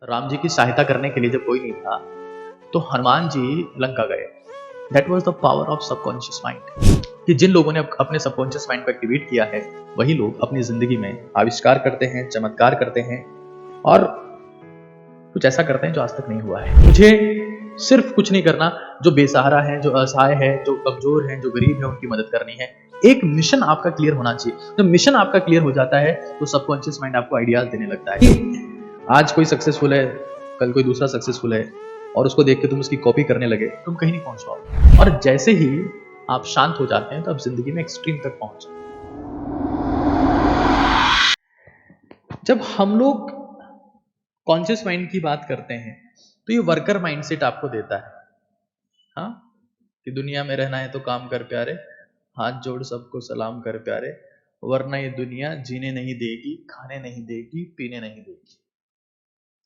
राम जी की सहायता करने के लिए जब कोई नहीं था तो हनुमान जी लंका गए। That was the power of subconscious mind. कि जिन लोगों ने अपने सबकॉन्शियस माइंड को एक्टिवेट किया है वही लोग अपनी जिंदगी में आविष्कार करते हैं, चमत्कार करते हैं और कुछ ऐसा करते हैं जो आज तक नहीं हुआ है। मुझे सिर्फ कुछ नहीं करना, जो बेसहारा है, जो असहाय है, जो कमजोर है, जो गरीब है, उनकी मदद करनी है। एक मिशन आपका क्लियर होना चाहिए। जब मिशन आपका क्लियर हो जाता है तो सबकॉन्शियस माइंड आपको आइडियाज देने लगता है। आज कोई सक्सेसफुल है, कल कोई दूसरा सक्सेसफुल है और उसको देख के तुम उसकी कॉपी करने लगे, तुम कहीं नहीं पहुंच पाओगे। और जैसे ही आप शांत हो जाते हैं तो आप जिंदगी में एक्सट्रीम तक पहुंच जाते हैं। जब हम लोग कॉन्शियस माइंड की बात करते हैं तो ये वर्कर माइंडसेट आपको देता है, हाँ, कि दुनिया में रहना है तो काम कर प्यारे, हाथ जोड़ सबको सलाम कर प्यारे, वरना ये दुनिया जीने नहीं देगी, खाने नहीं देगी, पीने नहीं देगी।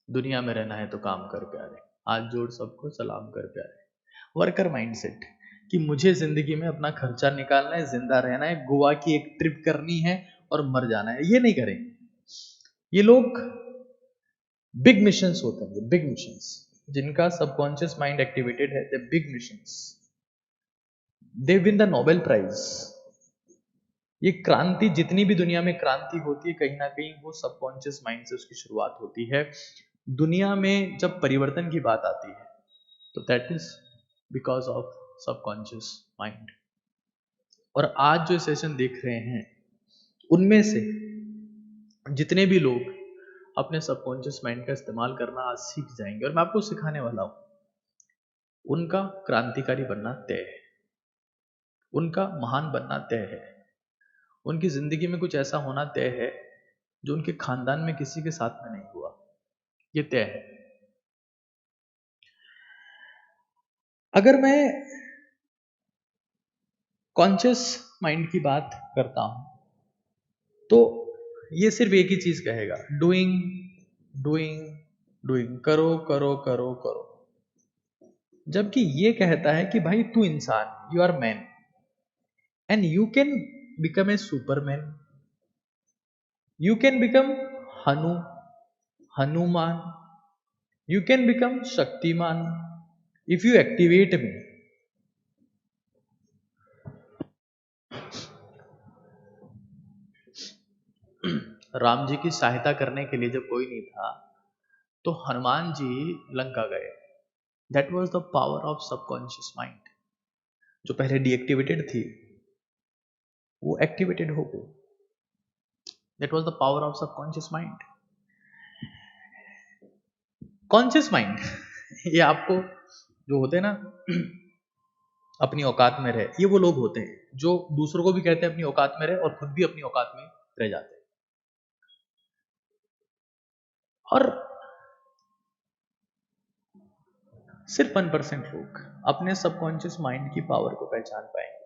दुनिया में रहना है तो काम कर प्यारे, हाथ जोड़ सबको सलाम कर प्यारे। वर्कर माइंडसेट कि मुझे जिंदगी में अपना खर्चा निकालना है, जिंदा रहना है, गोवा की एक ट्रिप करनी है और मर जाना है। ये नहीं करेंगे ये लोग। बिग मिशंस होते हैं, बिग मिशंस जिनका सबकॉन्शियस माइंड एक्टिवेटेड है, the big missions, they win the Nobel prize. ये क्रांति, जितनी भी दुनिया में क्रांति होती है, कहीं ना कहीं वो सबकॉन्शियस माइंड से उसकी शुरुआत होती है। दुनिया में जब परिवर्तन की बात आती है तो that is because of subconscious mind. और आज जो सेशन देख रहे हैं उनमें से जितने भी लोग अपने सबकॉन्शियस माइंड का इस्तेमाल करना आज सीख जाएंगे, और मैं आपको सिखाने वाला हूं, उनका क्रांतिकारी बनना तय है, उनका महान बनना तय है, उनकी जिंदगी में कुछ ऐसा होना तय है जो उनके खानदान में किसी के साथ में नहीं हुआ। ये तय है। अगर मैं कॉन्शियस माइंड की बात करता हूं तो ये सिर्फ एक ही चीज कहेगा, डूइंग डूइंग डूइंग, करो करो करो करो। जबकि ये कहता है कि भाई तू इंसान, you are man and you can become a Superman, you can become Hanuman, you can become Shaktimaan if you activate me. Ram ji की सहायता करने के लिए जब कोई नहीं था तो हनुमान जी लंका गए। That was the power of subconscious mind. जो पहले डीएक्टिवेटेड थी वो एक्टिवेटेड हो गई। That was the power of subconscious mind. Conscious mind ये आपको जो होते हैं ना अपनी औकात में रहे, ये वो लोग होते हैं जो दूसरों को भी कहते हैं अपनी औकात में रहे और खुद भी अपनी औकात में रह जाते हैं। और सिर्फ 1% लोग अपने सबकॉन्शियस माइंड की पावर को पहचान पाएंगे,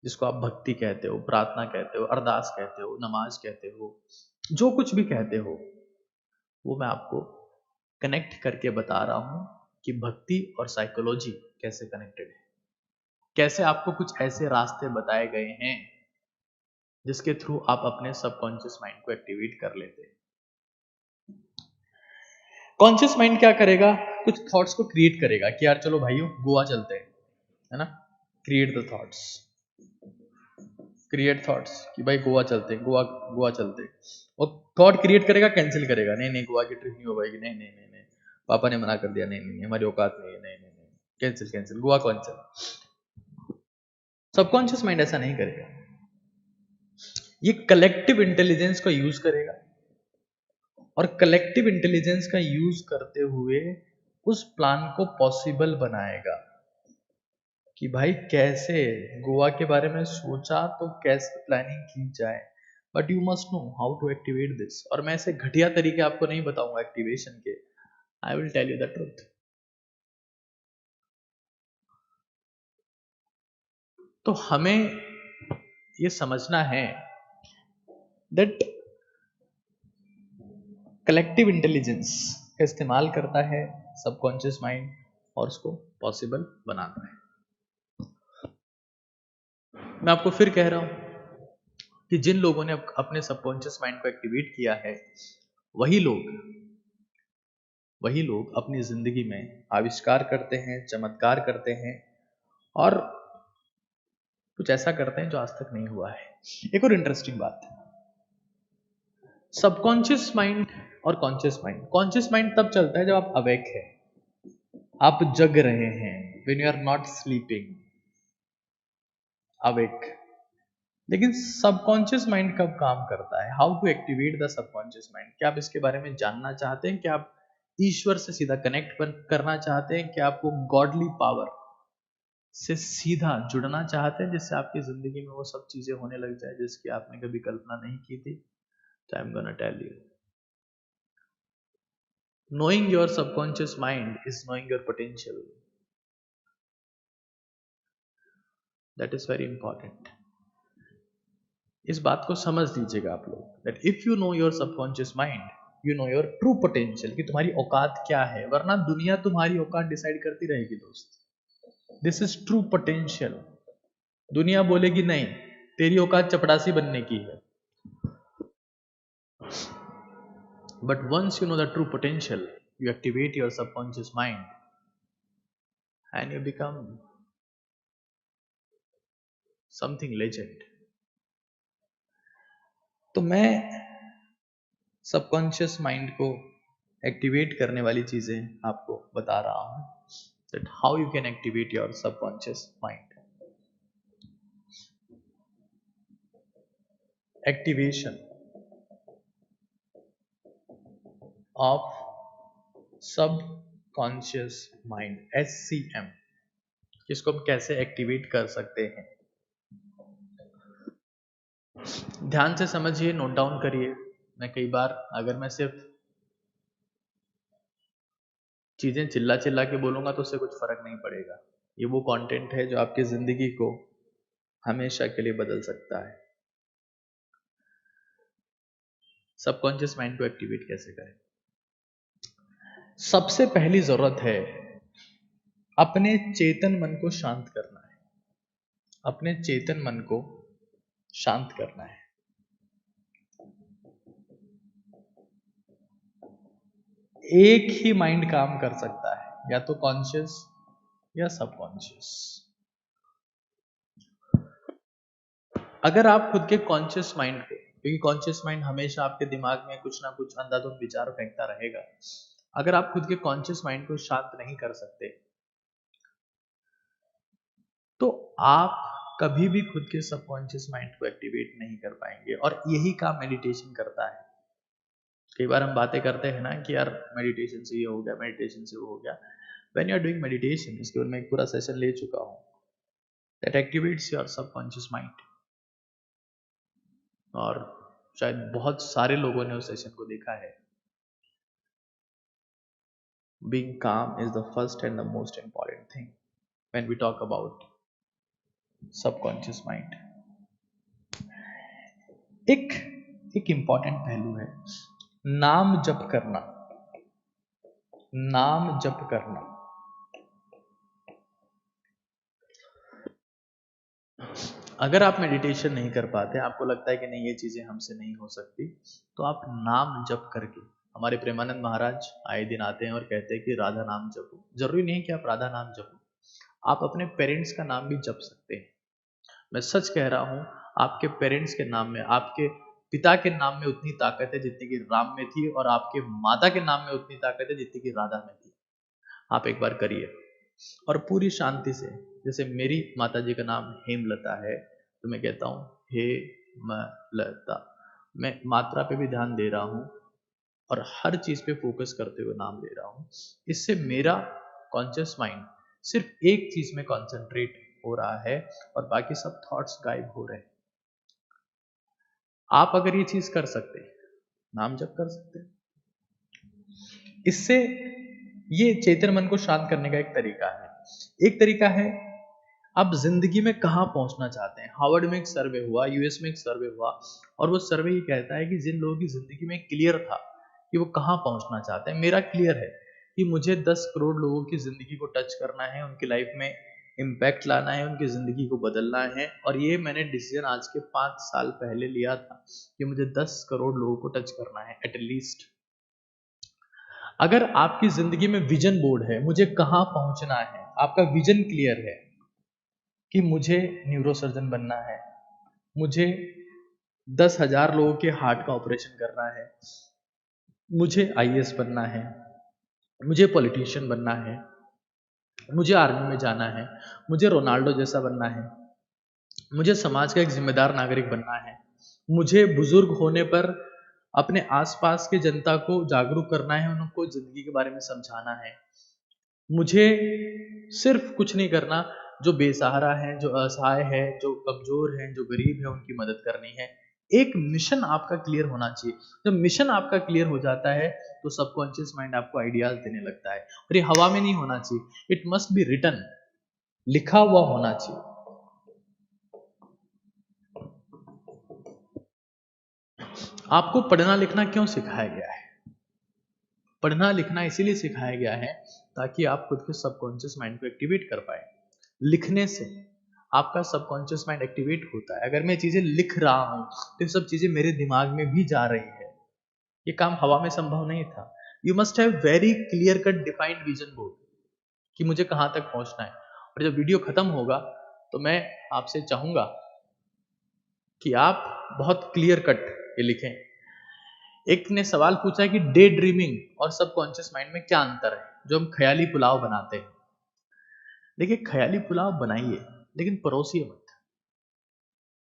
जिसको आप भक्ति कहते हो, प्रार्थना कहते हो, अरदास कहते हो, नमाज कहते हो, जो कुछ भी कहते हो, वो मैं आपको कनेक्ट करके बता रहा हूं कि भक्ति और साइकोलॉजी कैसे कनेक्टेड है, कैसे आपको कुछ ऐसे रास्ते बताए गए हैं जिसके थ्रू आप अपने सबकॉन्शियस माइंड को एक्टिवेट कर लेते हैं। कॉन्शियस माइंड क्या करेगा, कुछ थॉट्स को क्रिएट करेगा कि यार चलो भाइयों गोवा चलते हैं, है ना। Create the thoughts, create thoughts कि भाई गोवा चलते हैं, गोवा गोवा चलते हैं। और थॉट क्रिएट करेगा, कैंसिल करेगा, नहीं नहीं गोवा की ट्रिप नहीं हो पाएगी, नहीं नहीं नहीं नहीं, पापा ने मना कर दिया, नहीं नहीं हमारी औकात नहीं है, नहीं नहीं नहीं, cancel cancel, Goa cancel. Subconscious mind ऐसा नहीं करेगा, ये कलेक्टिव इंटेलिजेंस का यूज करेगा और कलेक्टिव इंटेलिजेंस का यूज करते हुए उस प्लान को पॉसिबल बनाएगा कि भाई कैसे गोवा के बारे में सोचा तो कैसे प्लानिंग की जाए, but you must know how to activate this. और मैं ऐसे घटिया तरीके आपको नहीं बताऊंगा एक्टिवेशन के, I will tell you the truth. तो हमें ये समझना है दैट कलेक्टिव इंटेलिजेंस का इस्तेमाल करता है सबकॉन्शियस माइंड और उसको पॉसिबल बनाता है। मैं आपको फिर कह रहा हूं कि जिन लोगों ने अपने सबकॉन्शियस माइंड को एक्टिवेट किया है वही लोग वही लोग अपनी जिंदगी में आविष्कार करते हैं, चमत्कार करते हैं और कुछ ऐसा करते हैं जो आज तक नहीं हुआ है। एक और इंटरेस्टिंग बात, सबकॉन्शियस माइंड और कॉन्शियस माइंड। कॉन्शियस माइंड तब चलता है जब आप अवेक है, आप जग रहे हैं, when you are not sleeping, awake. लेकिन सबकॉन्शियस माइंड कब काम करता है? How to activate the subconscious mind? क्या आप इसके बारे में जानना चाहते हैं? क्या आप ईश्वर से सीधा कनेक्ट करना चाहते हैं? क्या आप वो गॉडली पावर से सीधा जुड़ना चाहते हैं जिससे आपकी जिंदगी में वो सब चीजें होने लग जाए जिसकी आपने कभी कल्पना नहीं की थी? तो I am gonna tell you, knowing your subconscious mind is knowing your potential. That is very important. इस बात को समझ लीजिएगा आप लोग, that if you know your subconscious mind, you know your true potential, कि तुम्हारी औकात क्या है, वरना दुनिया तुम्हारी औकात डिसाइड करती रहेगी दोस्त। This is true potential. दुनिया बोलेगी नहीं, तेरी औकात चपड़ासी बनने की है। But once you know the true potential, you activate your subconscious mind and you become something legend. तो मैं सबकॉन्शियस माइंड को एक्टिवेट करने वाली चीजें आपको बता रहा हूं, that how you can activate your subconscious mind. Activation of subconscious mind, SCM, इसको हम कैसे एक्टिवेट कर सकते हैं? ध्यान से समझिए, नोट डाउन करिए। मैं कई बार अगर मैं सिर्फ चीजें चिल्ला चिल्ला के बोलूंगा तो उससे कुछ फर्क नहीं पड़ेगा। ये वो कंटेंट है जो आपकी जिंदगी को हमेशा के लिए बदल सकता है। सबकॉन्शियस माइंड को एक्टिवेट कैसे करें? सबसे पहली जरूरत है अपने चेतन मन को शांत करना है। अपने चेतन मन को शांत करना है। एक ही माइंड काम कर सकता है, या तो कॉन्शियस या सबकॉन्शियस। अगर आप खुद के कॉन्शियस माइंड को, क्योंकि कॉन्शियस माइंड हमेशा आपके दिमाग में कुछ ना कुछ अंधाधुंध विचार फेंकता रहेगा, अगर आप खुद के कॉन्शियस माइंड को शांत नहीं कर सकते तो आप कभी भी खुद के सबकॉन्शियस माइंड को एक्टिवेट नहीं कर पाएंगे। और यही काम मेडिटेशन करता है। कई बार हम बातें करते हैं ना कि यार मेडिटेशन से ये हो गया, मेडिटेशन से वो हो गया। When you are doing meditation, इसके ऊपर मैं एक पूरा सेशन ले चुका हूं, that activates your subconscious mind. और शायद बहुत सारे लोगों ने उस सेशन को देखा है। Being calm is the first and the most important thing when we talk about subconscious mind. एक इंपॉर्टेंट पहलू है नाम जप करना। नाम जप करना। अगर आप मेडिटेशन नहीं कर पाते, आपको लगता है कि नहीं ये चीजें हमसे नहीं हो सकती, तो आप नाम जप करके, हमारे प्रेमानंद महाराज आए दिन आते हैं और कहते हैं कि राधा नाम जपो। जरूरी नहीं कि आप राधा नाम जपो, आप अपने पेरेंट्स का नाम भी जप सकते हैं। मैं सच कह रहा हूं, आपके पेरेंट्स के नाम में, आपके पिता के नाम में उतनी ताकत है जितनी कि राम में थी, और आपके माता के नाम में उतनी ताकत है जितनी कि राधा में थी। आप एक बार करिए और पूरी शांति से। जैसे मेरी माता जी का नाम हेमलता है, तो मैं कहता हूँ हे लता। मैं मात्रा पे भी ध्यान दे रहा हूँ और हर चीज पे फोकस करते हुए नाम ले रहा हूँ। इससे मेरा कॉन्शियस माइंड सिर्फ एक चीज में कॉन्सेंट्रेट हो रहा है और बाकी सब थॉट्स गायब हो रहे हैं। आप अगर ये चीज कर सकते हैं, नाम जप कर सकते हैं, इससे ये चेतन मन को शांत करने का एक तरीका है। एक तरीका है, आप जिंदगी में कहां पहुंचना चाहते हैं। हार्वर्ड में एक सर्वे हुआ, यूएस में एक सर्वे हुआ, और वो सर्वे ये कहता है कि जिन लोगों की जिंदगी में क्लियर था कि वो कहां पहुंचना चाहते हैं, मेरा क्लियर है कि मुझे 10 करोड़ लोगों की जिंदगी को टच करना है, उनकी लाइफ में इम्पैक्ट लाना है, उनकी जिंदगी को बदलना है। और ये मैंने डिसीजन आज के 5 साल पहले लिया था कि मुझे 10 करोड़ लोगों को टच करना है एटलीस्ट। अगर आपकी जिंदगी में विजन बोर्ड है, मुझे कहाँ पहुंचना है, आपका विजन क्लियर है कि मुझे न्यूरोसर्जन बनना है, मुझे 10,000 लोगों के हार्ट का ऑपरेशन करना है, मुझे आईएएस बनना है, मुझे पॉलिटिशियन बनना है, मुझे आर्मी में जाना है, मुझे रोनाल्डो जैसा बनना है, मुझे समाज का एक जिम्मेदार नागरिक बनना है, मुझे बुजुर्ग होने पर अपने आसपास के जनता को जागरूक करना है, उनको जिंदगी के बारे में समझाना है, मुझे सिर्फ कुछ नहीं करना, जो बेसहारा है, जो असहाय है, जो कमजोर है, जो गरीब है, उनकी मदद करनी है। एक मिशन आपका क्लियर होना चाहिए। जब मिशन आपका क्लियर हो जाता है तो सबकॉन्शियस माइंड आपको आइडियाज देने लगता है, और ये हवा में नहीं होना चाहिए, इट मस्ट बी रिटन, लिखा हुआ होना चाहिए। आपको पढ़ना लिखना क्यों सिखाया गया है? पढ़ना लिखना इसीलिए सिखाया गया है ताकि आप खुद के सबकॉन्शियस माइंड को एक्टिवेट कर पाए। लिखने से आपका सबकॉन्शियस माइंड एक्टिवेट होता है। अगर मैं चीजें लिख रहा हूं तो सब चीजें मेरे दिमाग में भी जा रही है। ये काम हवा में संभव नहीं था। You must have very clear cut defined vision board कि मुझे कहां तक पहुंचना है। और जब वीडियो खत्म होगा तो मैं आपसे चाहूंगा कि आप बहुत क्लियर कट ये लिखें। एक ने सवाल पूछा है कि डे ड्रीमिंग और सबकॉन्शियस माइंड में क्या अंतर है, जो हम ख्याली पुलाव बनाते हैं। देखिए, ख्याली पुलाव बनाइए लेकिन परोसिए मत।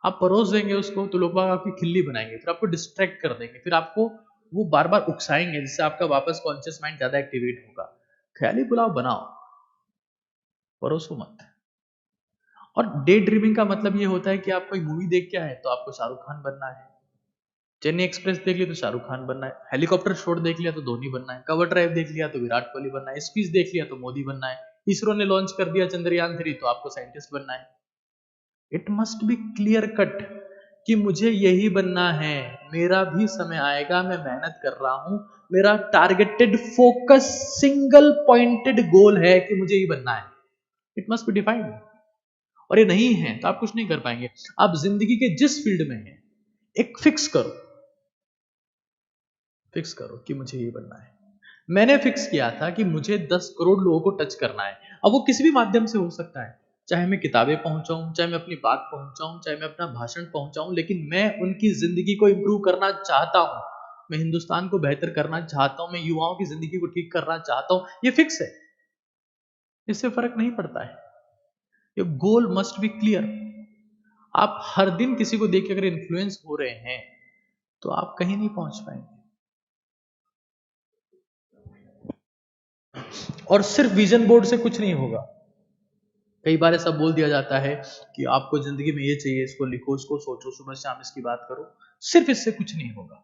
आप परोस देंगे उसको तो लोग आपकी खिल्ली बनाएंगे, फिर आपको डिस्ट्रैक्ट कर देंगे, फिर आपको वो बार बार उकसाएंगे, जिससे आपका वापस कॉन्शियस माइंड ज्यादा एक्टिवेट होगा। ख्याली पुलाव बनाओ, परोसो मत। और डे ड्रीमिंग का मतलब ये होता है कि आप कोई मूवी देख के आए तो आपको शाहरुख खान बनना है, चेन्नई एक्सप्रेस देख लिया तो शाहरुख खान बनना है, हेलीकॉप्टर शॉट देख लिया तो धोनी बनना है, कवर ड्राइव देख लिया तो विराट कोहली बनना है, स्पीच देख लिया तो मोदी बनना है, इसरो ने लॉन्च कर दिया चंद्रयान-3 तो आपको साइंटिस्ट बनना है। It must be clear cut कि मुझे यही बनना है, मेरा भी समय आएगा, मैं मेहनत कर रहा हूं, मेरा टारगेटेड फोकस सिंगल पॉइंटेड गोल है कि मुझे ही बनना है। It must be defined. और ये नहीं है तो आप कुछ नहीं कर पाएंगे। आप जिंदगी के जिस फील्ड में हैं, एक फिक्स करो, फिक्स करो कि मुझे ये बनना है। मैंने फिक्स किया था कि मुझे 10 करोड़ लोगों को टच करना है। अब वो किसी भी माध्यम से हो सकता है, चाहे मैं किताबें पहुंचाऊं, चाहे मैं अपनी बात पहुंचाऊं, चाहे मैं अपना भाषण पहुंचाऊं, लेकिन मैं उनकी जिंदगी को इंप्रूव करना चाहता हूं। मैं हिंदुस्तान को बेहतर करना चाहता हूं, मैं युवाओं की जिंदगी को ठीक करना चाहता हूं। ये फिक्स है, इससे फर्क नहीं पड़ता है। ये गोल मस्ट बी क्लियर। आप हर दिन किसी को देख के अगर इन्फ्लुएंस हो रहे हैं तो आप कहीं नहीं पहुंच पाएंगे। और सिर्फ विजन बोर्ड से कुछ नहीं होगा। कई बार ऐसा बोल दिया जाता है कि आपको जिंदगी में ये चाहिए, इसको लिखो, इसको सोचो, सुबह शाम इसकी बात करो। सिर्फ इससे कुछ नहीं होगा।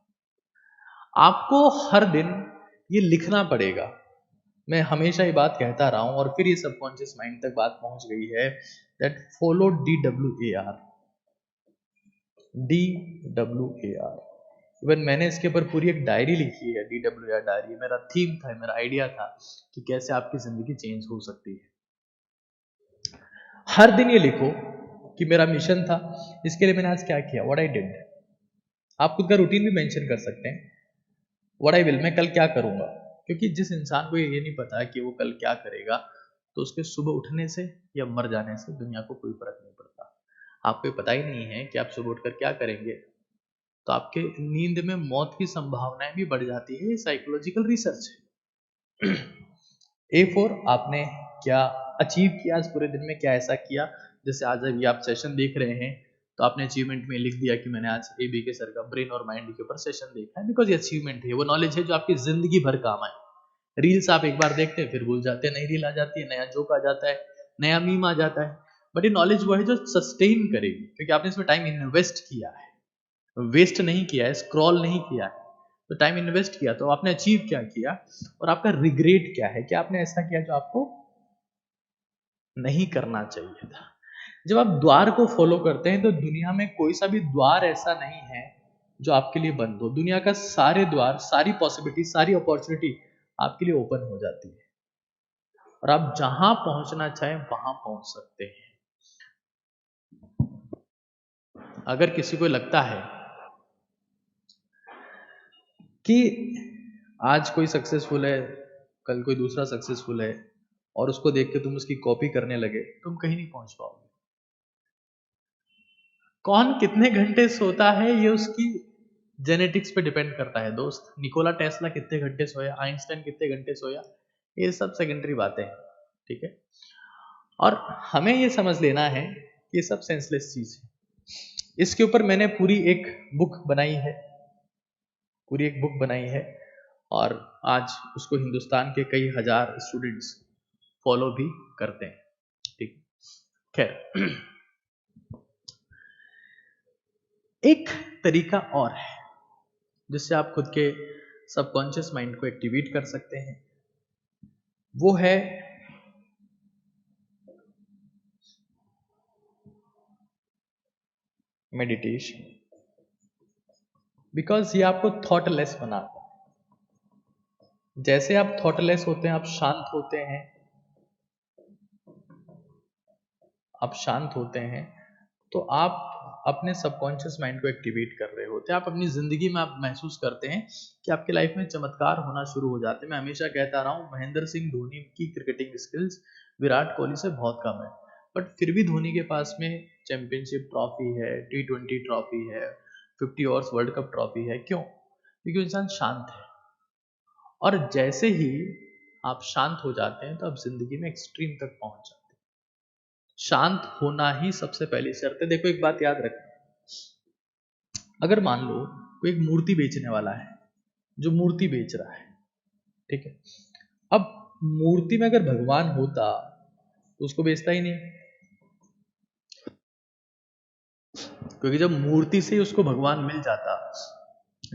आपको हर दिन ये लिखना पड़ेगा। मैं हमेशा ये बात कहता रहा हूं और फिर ये सबकॉन्शियस माइंड तक बात पहुंच गई है, that follow DWAR। DWAR, even मैंने इसके ऊपर पूरी एक डायरी लिखी है। DWAR डायरी मेरा थीम था, मेरा आइडिया था कि कैसे आपकी जिंदगी चेंज हो सकती है। हर दिन ये लिखो कि मेरा मिशन था, इसके लिए मैंने आज क्या किया, व्हाट आई डिड। आप खुद का रूटीन भी मेंशन कर सकते हैं, व्हाट आई विल, मैं कल क्या करूंगा। क्योंकि जिस इंसान को ये नहीं पता कि वो कल क्या करेगा, तो उसके सुबह उठने से या मर जाने से दुनिया को कोई फर्क नहीं पड़ता। आपको पता ही नहीं है कि आप सुबह उठकर क्या करेंगे, तो आपके नींद में मौत की संभावनाएं भी बढ़ जाती है। ये साइकोलॉजिकल रिसर्च है। A4, आपने क्या अचीव किया आज पूरे दिन में, क्या ऐसा किया। जैसे आज अभी आप सेशन देख रहे हैं तो आपने अचीवमेंट में लिख दिया कि मैंने आज ABK सर का ब्रेन और माइंड के ऊपर सेशन देखा है। बिकॉज ये अचीवमेंट है, वो नॉलेज है जो आपकी जिंदगी भर काम आए। रील्स आप एक बार देखते हैं फिर भूल जाते हैं, नई रील आ जाती है, नया जोक आ जाता है, नया मीम आ जाता है। बट ये नॉलेज वो है जो सस्टेन करेगी, क्योंकि आपने इसमें टाइम इन्वेस्ट किया है, वेस्ट नहीं किया है, स्क्रॉल नहीं किया है। तो टाइम इन्वेस्ट किया, तो आपने अचीव क्या किया, और आपका रिग्रेट क्या है कि आपने ऐसा किया जो आपको नहीं करना चाहिए था। जब आप द्वार को फॉलो करते हैं तो दुनिया में कोई सा भी द्वार ऐसा नहीं है जो आपके लिए बंद हो। दुनिया का सारे द्वार, सारी पॉसिबिलिटी, सारी अपॉर्चुनिटी आपके लिए ओपन हो जाती है, और आप जहां पहुंचना चाहें वहां पहुंच सकते हैं। अगर किसी को लगता है कि आज कोई सक्सेसफुल है कल कोई दूसरा सक्सेसफुल है और उसको देख के तुम उसकी कॉपी करने लगे, तुम कहीं नहीं पहुंच पाओगे। कौन कितने घंटे सोता है ये उसकी जेनेटिक्स पे डिपेंड करता है दोस्त। निकोला टेस्ला कितने घंटे सोया, आइंस्टाइन कितने घंटे सोया, ये सब सेकेंडरी बातें हैं, ठीक है। और हमें ये समझ लेना है कि ये सब सेंसलेस चीज है। इसके ऊपर मैंने पूरी एक बुक बनाई है, पूरी एक बुक बनाई है, और आज उसको हिंदुस्तान के कई हजार स्टूडेंट्स फॉलो भी करते हैं, ठीक। खैर, एक तरीका और है जिससे आप खुद के सबकॉन्शियस माइंड को एक्टिवेट कर सकते हैं, वो है मेडिटेशन। बिकॉज ये आपको थॉटलेस बनाता है। जैसे आप थॉटलेस होते हैं, आप शांत होते हैं, आप शांत होते हैं, तो आप अपने सबकॉन्शियस माइंड को एक्टिवेट कर रहे होते हैं। आप अपनी जिंदगी में आप महसूस करते हैं कि आपके लाइफ में चमत्कार होना शुरू हो जाते हैं। मैं हमेशा कहता रहा हूँ, महेंद्र सिंह धोनी की क्रिकेटिंग स्किल्स विराट कोहली से बहुत कम है, बट फिर भी धोनी के पास में चैंपियनशिप ट्रॉफी है, T20 ट्रॉफी है, 50 ओवर्स वर्ल्ड कप ट्रॉफी है। क्यों? क्योंकि इंसान शांत है। और जैसे ही आप शांत हो जाते हैं तो आप जिंदगी में एक्सट्रीम तक पहुंच जाते हैं। शांत होना ही सबसे पहली शर्त है। देखो, एक बात याद रखना, अगर मान लो कोई एक मूर्ति बेचने वाला है जो मूर्ति बेच रहा है, ठीक है। अब मूर्ति में अगर भगवान होता तो उसको बेचता ही नहीं, क्योंकि जब मूर्ति से ही उसको भगवान मिल जाता,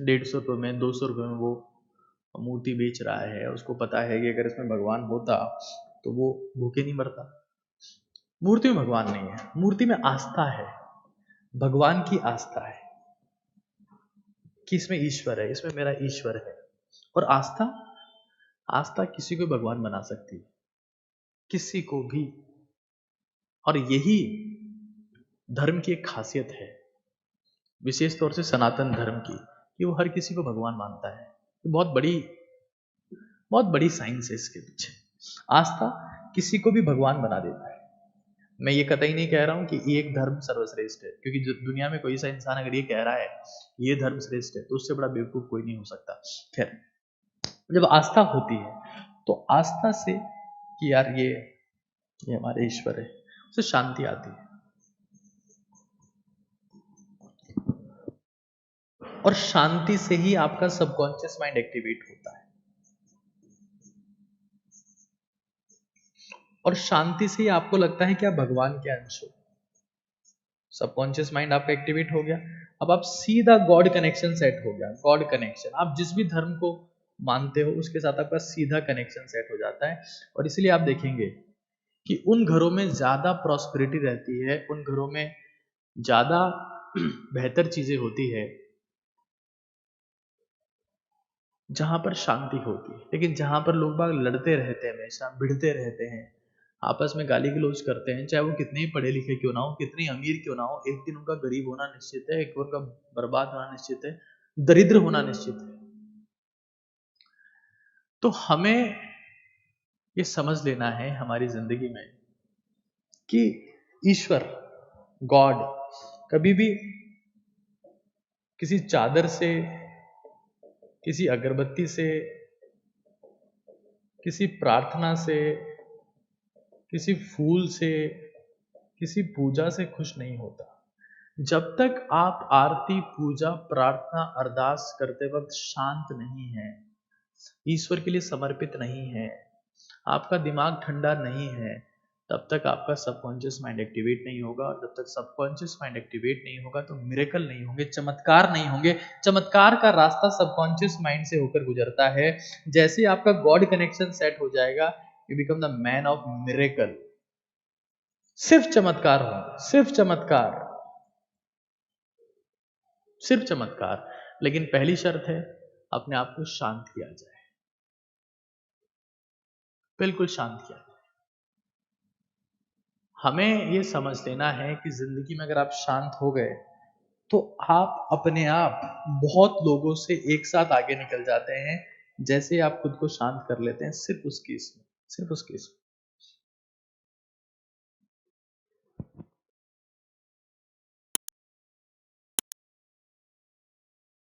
150 रुपये में, 200 रुपये में वो मूर्ति बेच रहा है, उसको पता है कि अगर इसमें भगवान होता तो वो भूखे नहीं मरता। मूर्ति में भगवान नहीं है, मूर्ति में आस्था है, भगवान की आस्था है कि इसमें ईश्वर है, इसमें मेरा ईश्वर है। और आस्था, आस्था किसी को भगवान बना सकती है, किसी को भी। और यही धर्म की एक खासियत है, विशेष तौर से सनातन धर्म की, कि वो हर किसी को भगवान मानता है। तो बहुत बड़ी साइंस है इसके पीछे। आस्था किसी को भी भगवान बना देता है। मैं ये कतई नहीं कह रहा हूं कि एक धर्म सर्वश्रेष्ठ है, क्योंकि दुनिया में कोई सा इंसान अगर ये कह रहा है ये धर्म श्रेष्ठ है तो उससे बड़ा बेवकूफ कोई नहीं हो सकता। खैर, जब आस्था होती है तो आस्था से कि यार ये हमारे ईश्वर है, उससे शांति आती है। और शांति से ही आपका सबकॉन्शियस माइंड एक्टिवेट होता है, और शांति से ही आपको लगता है कि आप भगवान के अंश हो। सबकॉन्शियस माइंड आपका एक्टिवेट हो गया, अब आप सीधा गॉड कनेक्शन सेट हो गया। गॉड कनेक्शन, आप जिस भी धर्म को मानते हो उसके साथ आपका सीधा कनेक्शन सेट हो जाता है। और इसलिए आप देखेंगे कि उन घरों में ज्यादा प्रॉस्पेरिटी रहती है, उन घरों में ज्यादा बेहतर चीजें होती है जहां पर शांति होती है। लेकिन जहां पर लोग बाग लड़ते रहते हैं, हमेशा भिड़ते रहते हैं, आपस में गाली गलौज करते हैं, चाहे वो कितने ही पढ़े लिखे क्यों ना हो, कितने अमीर क्यों ना हो, एक दिन उनका गरीब होना निश्चित है, एक उनका बर्बाद होना निश्चित है, दरिद्र होना निश्चित है। तो हमें ये समझ लेना है हमारी जिंदगी में कि ईश्वर, गॉड, कभी भी किसी चादर से, किसी अगरबत्ती से, किसी प्रार्थना से, किसी फूल से, किसी पूजा से खुश नहीं होता। जब तक आप आरती, पूजा, प्रार्थना, अरदास करते वक्त शांत नहीं है, ईश्वर के लिए समर्पित नहीं है, आपका दिमाग ठंडा नहीं है, तब तक आपका सबकॉन्शियस माइंड एक्टिवेट नहीं होगा। और जब तक सबकॉन्शियस माइंड एक्टिवेट नहीं होगा तो मिरेकल नहीं होंगे, चमत्कार नहीं होंगे। चमत्कार का रास्ता सबकॉन्शियस माइंड से होकर गुजरता है। जैसे आपका गॉड कनेक्शन सेट हो जाएगा, you become the man of miracle. सिर्फ चमत्कार होंगे, सिर्फ चमत्कार, सिर्फ चमत्कार। लेकिन पहली शर्त है, अपने आप को शांत किया जाए, बिल्कुल शांत किया जाए। हमें ये समझ लेना है कि जिंदगी में अगर आप शांत हो गए तो आप अपने आप बहुत लोगों से एक साथ आगे निकल जाते हैं। जैसे आप खुद को शांत कर लेते हैं सिर्फ उस केस में, सिर्फ उस केस में,